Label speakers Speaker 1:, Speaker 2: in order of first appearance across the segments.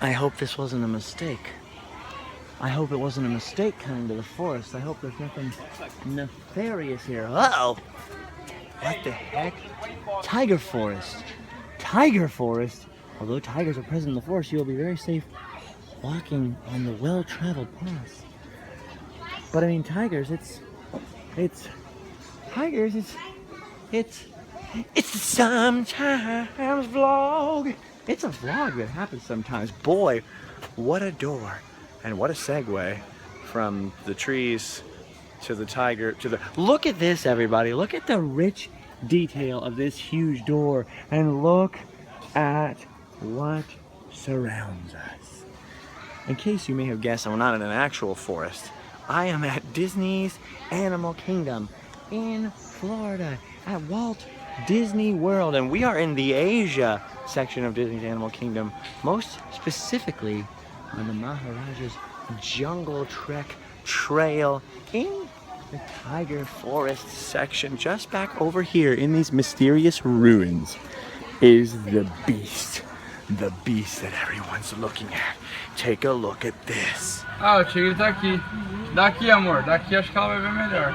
Speaker 1: I hope this wasn't a mistake. I hope it wasn't a mistake coming to the forest. I hope there's nothing nefarious here. Uh-oh! What the heck? Tiger forest. Tiger forest? Although tigers are present in the forest, you will be very safe walking on the well-traveled paths. But I mean, tigers, it's the sometimes vlog. It's a vlog that happens sometimes. Boy, what a door. And what a segue from the trees to the tiger to the... Look at this, everybody. Look at the rich detail of this huge door. And look at what surrounds us. In case you may have guessed, I'm not in an actual forest. I am at Disney's Animal Kingdom in Florida at Walt Disney World, and we are in the Asia section of Disney's Animal Kingdom, most specifically on the Maharaja's Jungle Trek Trail in the Tiger Forest section. Just back over here in these mysterious ruins is the beast that everyone's looking at. Take a look at this.
Speaker 2: Ah, o tigre tá aqui. Daqui, amor. Daqui acho que ela vai ver melhor.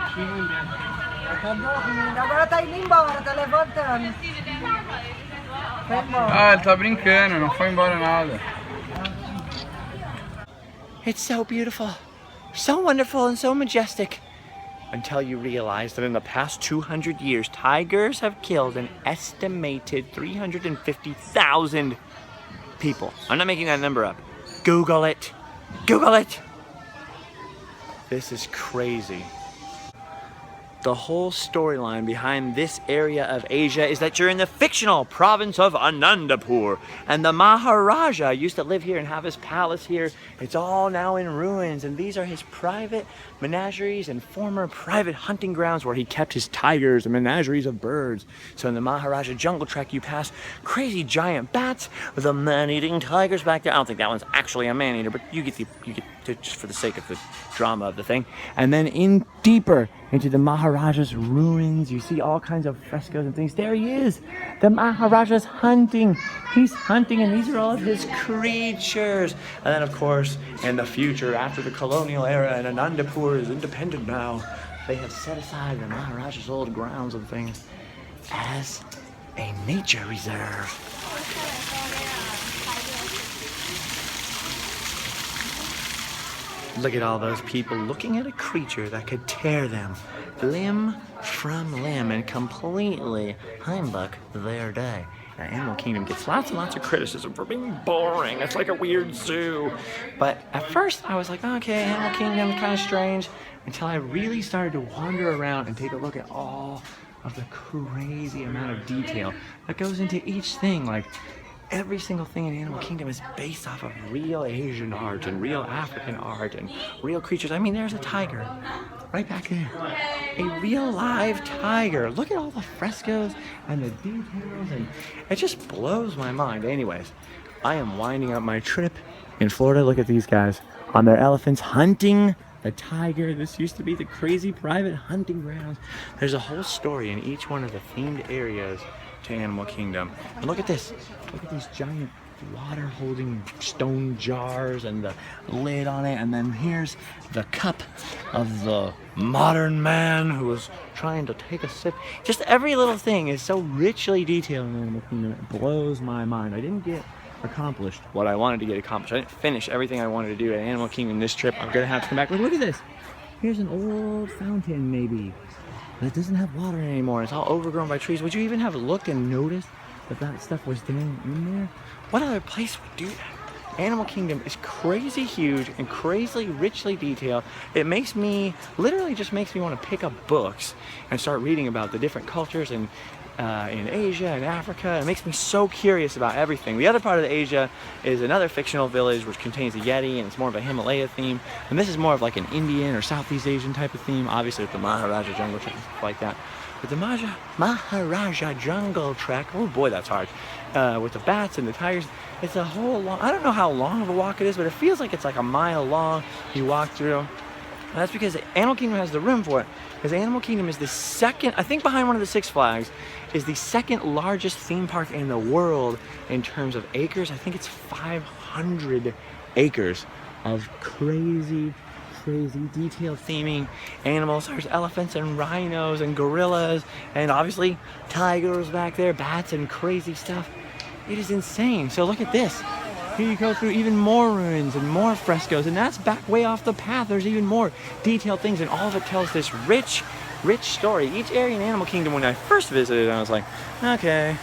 Speaker 3: Tá dormindo, agora tá indo embora, tá levantando. Foi embora.
Speaker 2: Ah, ele tá brincando, não foi embora nada.
Speaker 1: It's so beautiful, so wonderful, and so majestic. Until you realize that in the past 200 years, tigers have killed an estimated 350,000 people. I'm not making that number up. Google it. Google it. This is crazy. The whole storyline behind this area of Asia is that you're in the fictional province of Anandapur, and the Maharaja used to live here and have his palace here. It's all now in ruins, and these are his private menageries and former private hunting grounds where he kept his tigers and menageries of birds. So in the Maharaja Jungle Trek, you pass crazy giant bats with the man-eating tigers back there. I don't think that one's actually a man-eater, but you get to, just for the sake of the drama of the thing. And then in deeper into the Maharaja's ruins, you see all kinds of frescoes and things. There he is. The Maharaja's hunting. He's hunting, and these are all of his creatures. And then, of course, in the future, after the colonial era, and Anandapur is independent now, they have set aside the Maharaja's old grounds and things as a nature reserve. Look at all those people looking at a creature that could tear them limb from limb and completely humbug their day. Now, Animal Kingdom gets lots and lots of criticism for being boring. It's like a weird zoo. But at first I was like, okay, Animal Kingdom is kind of strange, until I really started to wander around and take a look at all of the crazy amount of detail that goes into each thing. Like, every single thing in Animal Kingdom is based off of real Asian art and real African art and real creatures. I mean, there's a tiger right back there. A real live tiger. Look at all the frescoes and the details, and it just blows my mind. Anyways, I am winding up my trip in Florida. Look at these guys on their elephants hunting the tiger. This used to be the crazy private hunting grounds. There's a whole story in each one of the themed areas to Animal Kingdom. And look at this. Look at these giant water holding stone jars and the lid on it. And then here's the cup of the modern man who was trying to take a sip. Just every little thing is so richly detailed in Animal Kingdom. It blows my mind. I didn't get accomplished what I wanted to get accomplished. I didn't finish everything I wanted to do at Animal Kingdom this trip. I'm gonna have to come back. Look at this. Here's an old fountain, maybe. It doesn't have water anymore. It's all overgrown by trees. Would you even have looked and noticed that that stuff was down in there? What other place would do that? Animal Kingdom is crazy huge and crazily richly detailed. It makes me, literally just makes me want to pick up books and start reading about the different cultures and in Asia and Africa. It makes me so curious about everything. The other part of Asia is another fictional village which contains a Yeti, and it's more of a Himalaya theme. And this is more of like an Indian or Southeast Asian type of theme, obviously with the Maharaja Jungle Trek and stuff like that. But the Maharaja Jungle Trek, oh boy, that's hard. With the bats and the tigers, it's a whole long, I don't know how long of a walk it is, but it feels like it's like a mile long. You walk through, That's because Animal Kingdom has the room for it. Because Animal Kingdom is the second, I think behind one of the Six Flags, is the second largest theme park in the world in terms of acres. I think it's 500 acres of crazy detailed theming animals. There's elephants and rhinos and gorillas and obviously tigers back there, bats and crazy stuff. It is insane. So look at this. Here you go through even more ruins and more frescoes, and that's back way off the path. There's even more detailed things, and all of it tells this rich story. Each area in Animal Kingdom, when I first visited, I was like, okay,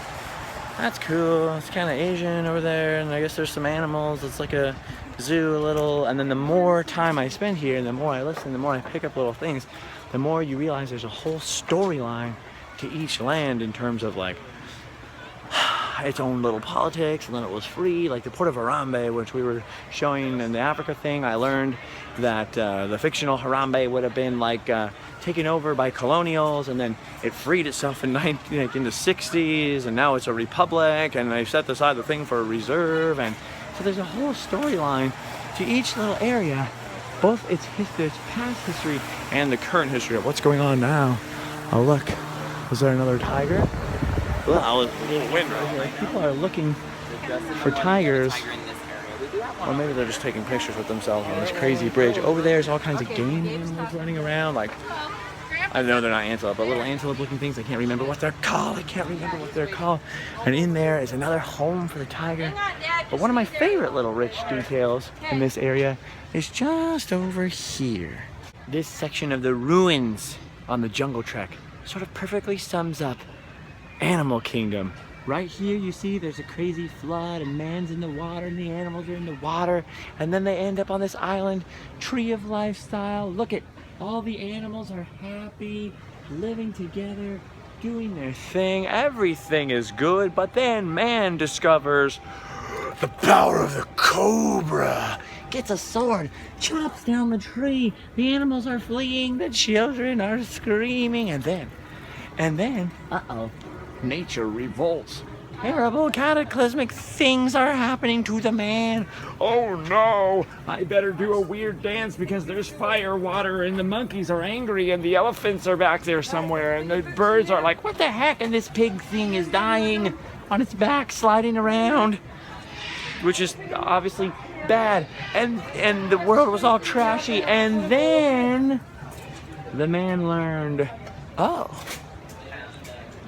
Speaker 1: that's cool. It's kind of Asian over there, and I guess there's some animals. It's like a zoo a little. And then the more time I spend here, and the more I listen, the more I pick up little things, the more you realize there's a whole storyline to each land in terms of like its own little politics, and then it was free. Like the Port of Harambe, which we were showing in the Africa thing, I learned that the fictional Harambe would have been like taken over by colonials, and then it freed itself in the 60s, and now it's a republic, and they set aside the thing for a reserve. And so there's a whole storyline to each little area, both its history, its past history, and the current history of what's going on now. Oh look, was there another tiger? Well, it's a little wind right here. People are looking for tigers, or maybe they're just taking pictures with themselves on this crazy bridge. Over there's all kinds of game animals running around, like, I know they're not antelope, but little antelope-looking things. I can't remember what they're called. And in there is another home for the tiger. But one of my favorite little rich details in this area is just over here. This section of the ruins on the Jungle Trek sort of perfectly sums up Animal Kingdom. Right here you see there's a crazy flood, and man's in the water and the animals are in the water, and then they end up on this island, Tree of Lifestyle. Look at all the animals are happy, living together, doing their thing. Everything is good, but then man discovers the power of the cobra. Gets a sword, chops down the tree, the animals are fleeing, the children are screaming, and then, uh-oh, nature revolts. Terrible cataclysmic things are happening to the man. Oh no, I better do a weird dance because there's fire, water, and the monkeys are angry, and the elephants are back there somewhere, and the birds are like, what the heck? And this pig thing is dying on its back, sliding around, which is obviously bad. And the world was all trashy, and then the man learned, oh,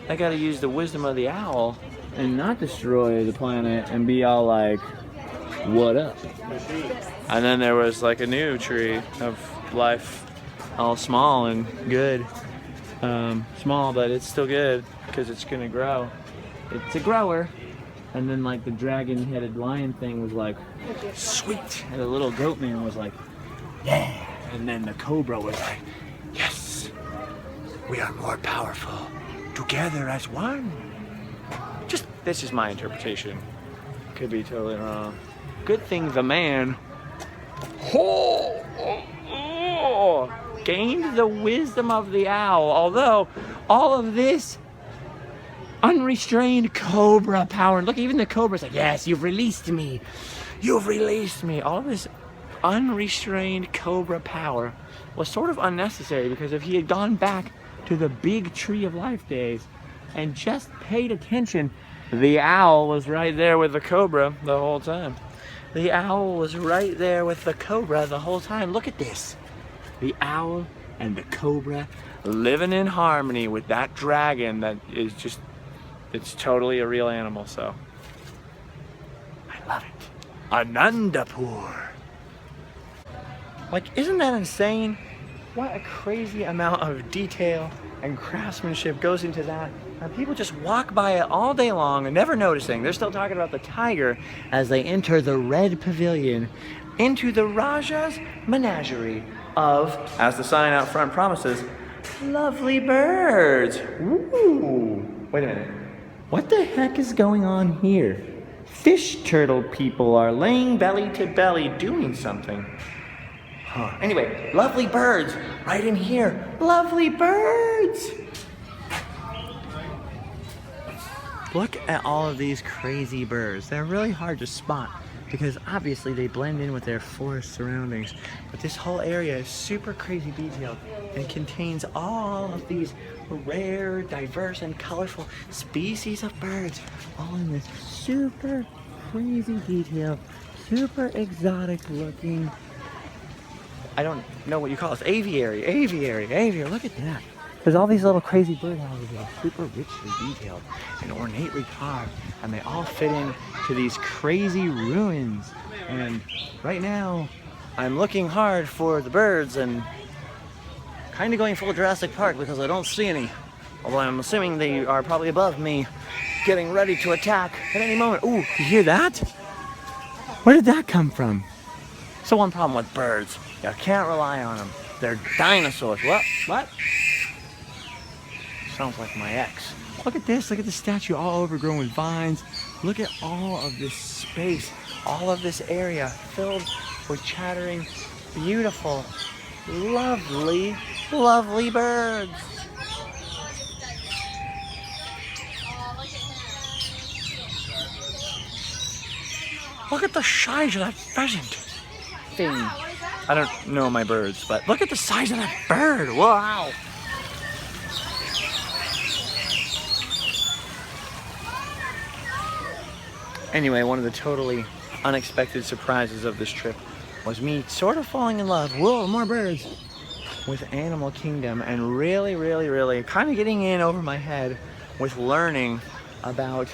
Speaker 1: I gotta use the wisdom of the owl and not destroy the planet and be all like, what up? And then there was like a new tree of life, all small and good. Small, but it's still good because it's gonna grow. It's a grower. And then like the dragon-headed lion thing was like, sweet. And the little goat man was like, yeah. And then the cobra was like, yes, we are more powerful together as one. This is my interpretation. Could be totally wrong. Good thing the man gained the wisdom of the owl. Although all of this unrestrained cobra power. Look, even the cobra's like, yes, you've released me. You've released me. All of this unrestrained cobra power was sort of unnecessary, because if he had gone back to the big Tree of Life days and just paid attention, the owl was right there with the cobra the whole time. The owl was right there with the cobra the whole time. Look at this. The owl and the cobra living in harmony with that dragon that is just, it's totally a real animal, so I love it. Anandapur. Like, isn't that insane? What a crazy amount of detail and craftsmanship goes into that. And people just walk by it all day long and never noticing. They're still talking about the tiger as they enter the red pavilion into the Raja's menagerie of, as the sign out front promises, lovely birds. Ooh. Wait a minute. What the heck is going on here? Fish turtle people are laying belly to belly doing something. Huh. Anyway, lovely birds right in here. Lovely birds. Look at all of these crazy birds. They're really hard to spot because obviously they blend in with their forest surroundings. But this whole area is super crazy detailed and contains all of these rare, diverse, and colorful species of birds, all in this super crazy detail, super exotic looking, I don't know what you call this, aviary. Look at that. There's all these little crazy birdhouses that are super richly detailed and ornately carved, and they all fit in to these crazy ruins. And right now, I'm looking hard for the birds and kind of going full Jurassic Park because I don't see any. Although I'm assuming they are probably above me, getting ready to attack at any moment. Ooh, you hear that? Where did that come from? So one problem with birds, you can't rely on them. They're dinosaurs. What? Sounds like my ex. Look at this, look at the statue all overgrown with vines. Look at all of this space, all of this area filled with chattering, beautiful, lovely, lovely birds. Look at the size of that pheasant thing. I don't know my birds, but look at the size of that bird. Wow. Anyway, one of the totally unexpected surprises of this trip was me sort of falling in love, whoa, more birds, with Animal Kingdom, and really kind of getting in over my head with learning about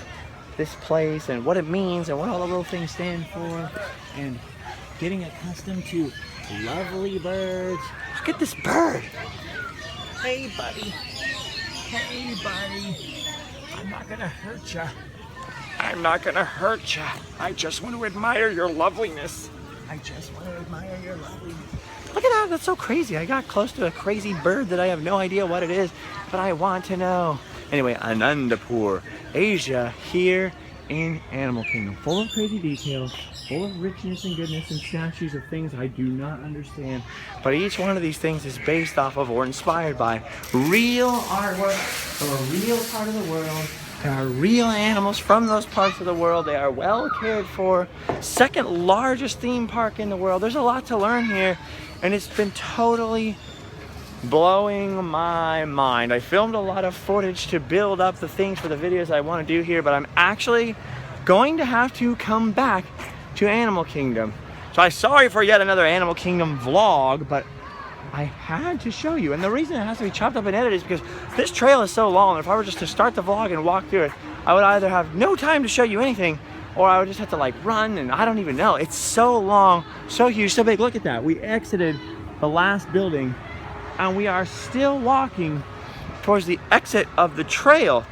Speaker 1: this place and what it means and what all the little things stand for, and getting accustomed to lovely birds. Look at this bird. Hey buddy. I'm not gonna hurt ya. I just want to admire your loveliness. Look at that, that's so crazy. I got close to a crazy bird that I have no idea what it is, but I want to know. Anyway, Anandapur, Asia, here in Animal Kingdom. Full of crazy details, full of richness and goodness and statues of things I do not understand. But each one of these things is based off of or inspired by real artwork from a real part of the world. There are real animals from those parts of the world. They are well cared for. Second largest theme park in the world. There's a lot to learn here, and it's been totally blowing my mind. I filmed a lot of footage to build up the things for the videos I want to do here, but I'm actually going to have to come back to Animal Kingdom. So I'm sorry for yet another Animal Kingdom vlog, but I had to show you. And the reason it has to be chopped up and edited is because this trail is so long. If I were just to start the vlog and walk through it, I would either have no time to show you anything, or I would just have to like run, and I don't even know. It's so long, so huge, so big. Look at that. We exited the last building, and we are still walking towards the exit of the trail.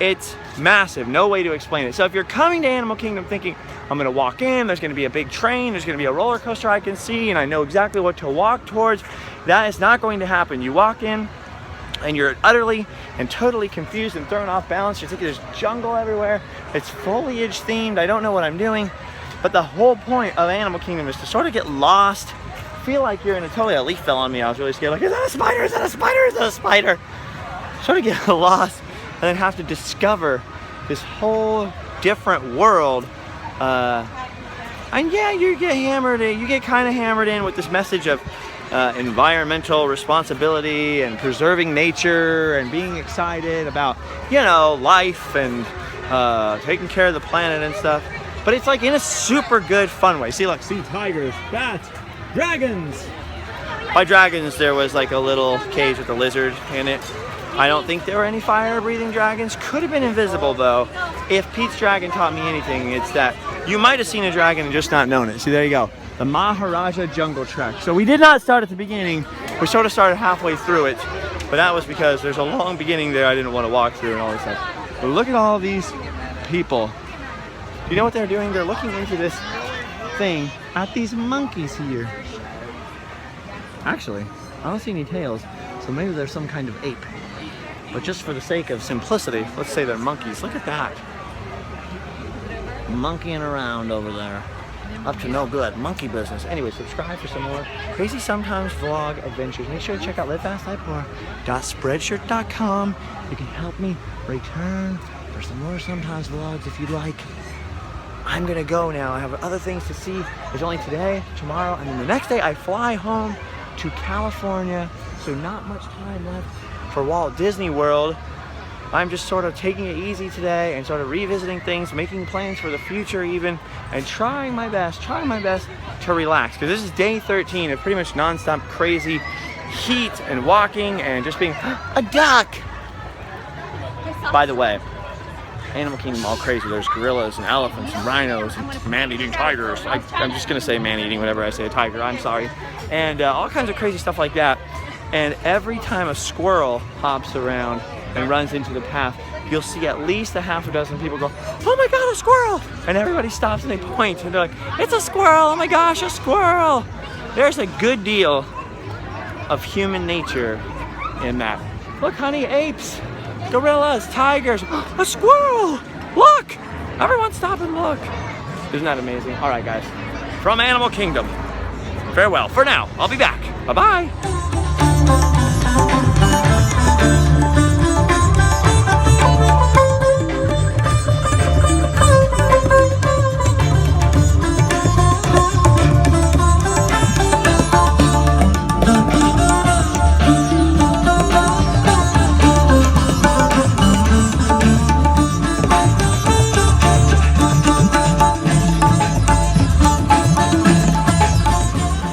Speaker 1: It's massive, no way to explain it. So if you're coming to Animal Kingdom thinking, I'm gonna walk in, there's gonna be a big train, there's gonna be a roller coaster I can see, and I know exactly what to walk towards, that is not going to happen. You walk in, and you're utterly and totally confused and thrown off balance. You're thinking there's jungle everywhere, it's foliage themed, I don't know what I'm doing. But the whole point of Animal Kingdom is to sort of get lost, feel like you're in a a leaf fell on me, I was really scared, like, is that a spider, is that a spider, is that a spider? Sort of get lost, and then have to discover this whole different world. And yeah, you get kind of hammered in with this message of environmental responsibility and preserving nature and being excited about, you know, life and taking care of the planet and stuff. But it's like in a super good fun way. See, look, see tigers, bats, dragons. By dragons, there was like a little cage with a lizard in it. I don't think there were any fire-breathing dragons. Could have been invisible, though. If Pete's Dragon taught me anything, it's that you might have seen a dragon and just not known it. See, there you go. The Maharaja Jungle Trek. So we did not start at the beginning. We sort of started halfway through it. But that was because there's a long beginning there I didn't want to walk through and all this stuff. But look at all these people. You know what they're doing? They're looking into this thing at these monkeys here. Actually, I don't see any tails, so maybe they're some kind of ape. But just for the sake of simplicity, let's say they're monkeys. Look at that. Monkeying around over there. Up to no good. Monkey business. Anyway, subscribe for some more Crazy Sometimes vlog adventures. Make sure to check out livefastlifepoor.spreadshirt.com. You can help me return for some more Sometimes vlogs if you'd like. I'm gonna go now. I have other things to see. There's only today, tomorrow, and then the next day I fly home to California. So not much time left for Walt Disney World. I'm just sort of taking it easy today and sort of revisiting things, making plans for the future even, and trying my best to relax. Because this is day 13 of pretty much non-stop crazy heat and walking and just being a duck. By the way, Animal Kingdom all crazy. There's gorillas and elephants and rhinos and man-eating tigers. I'm just gonna say man-eating whenever I say a tiger, I'm sorry. And all kinds of crazy stuff like that. And every time a squirrel hops around and runs into the path, you'll see at least a half a dozen people go, oh my God, a squirrel! And everybody stops and they point and they're like, it's a squirrel, oh my gosh, a squirrel! There's a good deal of human nature in that. Look honey, apes, gorillas, tigers, a squirrel! Look! Everyone stop and look. Isn't that amazing? All right guys, from Animal Kingdom, farewell for now. I'll be back, bye-bye.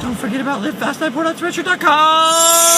Speaker 1: Don't forget about livefastnightport.spreadshirt.com.